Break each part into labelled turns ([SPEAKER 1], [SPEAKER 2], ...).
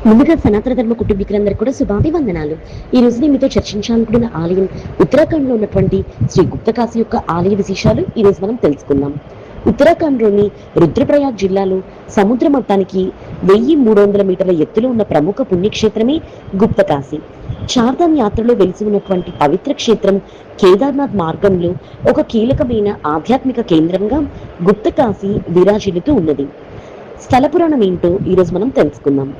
[SPEAKER 1] ముందుగా సనాతన ధర్మ కుటుంబీకులందరూ కూడా శుభాభివందనాలు. ఈ రోజు నేను మీతో చర్చించాలనుకున్న ఆలయం ఉత్తరాఖండ్ లో ఉన్నటువంటి శ్రీ గుప్తకాశీ యొక్క ఆలయ విశేషాలు ఈ రోజు మనం తెలుసుకుందాం. ఉత్తరాఖండ్ లోని రుద్రప్రయాగ్ జిల్లాలో సముద్ర మట్టానికి 1300 మీటర్ల ఎత్తులో ఉన్న ప్రముఖ పుణ్యక్షేత్రమే గుప్తకాశీ. చార్ధామ్ యాత్రలో వెలిసి ఉన్నటువంటి పవిత్ర క్షేత్రం కేదార్నాథ్ మార్గంలో ఒక కీలకమైన ఆధ్యాత్మిక కేంద్రంగా గుప్తకాశీ విరాజిల్లుతూ ఉన్నది. స్థల పురాణం ఏంటో ఈరోజు మనం తెలుసుకుందాం.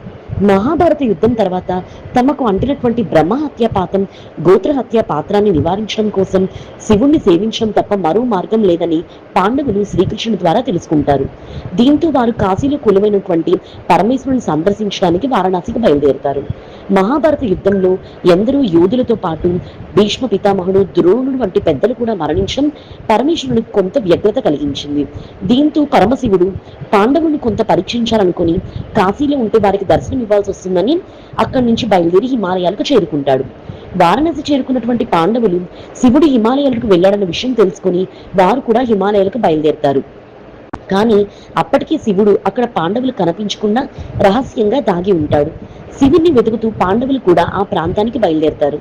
[SPEAKER 1] మహాభారత యుద్ధం తర్వాత తమకు అంటినటువంటి బ్రహ్మహత్య పాతం, గోత్రహత్య పాత్రాన్ని నివారించడం కోసం శివుణ్ణి సేవించడం తప్ప మరో మార్గం లేదని పాండవులు శ్రీకృష్ణుడి ద్వారా తెలుసుకుంటారు. దీంతో వారు కాశీలో కొలువైనటువంటి పరమేశ్వరుని సందర్శించడానికి వారణాసికి బయలుదేరుతారు. మహాభారత యుద్ధంలో ఎందరో యోధులతో పాటు భీష్మ పితామహుడు, ద్రోణుడు వంటి పెద్దలు కూడా మరణించడం పరమేశ్వరునికి కొంత వ్యగ్రత కలిగించింది. దీంతో పరమశివుడు పాండవుని కొంత పరీక్షించాలనుకుని కాశీలో ఉంటే వారికి దర్శనం ఇవ్వాల్సి వస్తుందని అక్కడి నుంచి బయలుదేరి హిమాలయాలకు చేరుకుంటాడు. వారణాసి చేరుకున్నటువంటి పాండవులు శివుడు హిమాలయాలకు వెళ్ళాడన్న విషయం తెలుసుకుని వారు కూడా హిమాలయాలకు బయలుదేరుతారు. కానీ అప్పటికీ శివుడు అక్కడ పాండవులు కనిపించకుండా రహస్యంగా దాగి ఉంటాడు. శివుడిని వెతుకుతూ పాండవులు కూడా ఆ ప్రాంతానికి బయలుదేరతారు.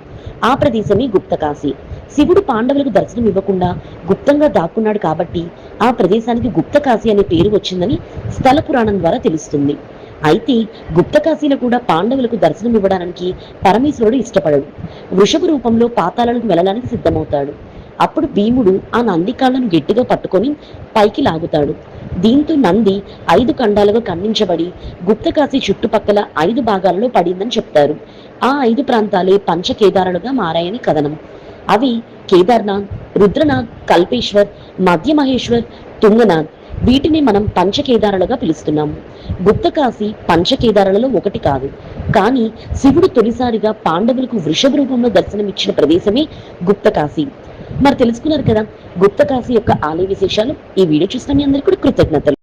[SPEAKER 1] ఆ ప్రదేశమే గుప్తకాశీ. శివుడు పాండవులకు దర్శనం ఇవ్వకుండా గుప్తంగా దాక్కున్నాడు కాబట్టి ఆ ప్రదేశానికి గుప్తకాశీ అనే పేరు వచ్చిందని స్థల పురాణం ద్వారా తెలుస్తుంది. అయితే గుప్తకాశీలో కూడా పాండవులకు దర్శనం ఇవ్వడానికి పరమేశ్వరుడు ఇష్టపడడు. వృషభ రూపంలో పాతాళాలకు వెళ్ళడానికి సిద్ధమవుతాడు. అప్పుడు భీముడు ఆ నంది కాళ్లను గట్టిగా పట్టుకొని పైకి లాగుతాడు. దీంతో నంది 5 ఖండాలుగా ఖండించబడి గుప్తకాశీ చుట్టుపక్కల 5 భాగాలలో పడిందని చెప్తారు. ఆ 5 ప్రాంతాలే పంచకేదారాలుగా మారాయని కథనం. అవి కేదార్నాథ్, రుద్రనాథ్, కల్పేశ్వర్, మధ్య మహేశ్వర్, తుంగనాథ్. వీటిని మనం పంచకేదారాలుగా పిలుస్తున్నాము. గుప్తకాశీ పంచకేదారాలలో ఒకటి కాదు. కానీ శివుడు తొలిసారిగా పాండవులకు వృషభ రూపంలో దర్శనమిచ్చిన ప్రదేశమే గుప్తకాశీ. మరి తెలుసుకున్నారు కదా గుప్తకాశీ యొక్క ఆలయ విశేషాలు. ఈ వీడియో చూసిన మీ అందరికీ కూడా కృతజ్ఞతలు.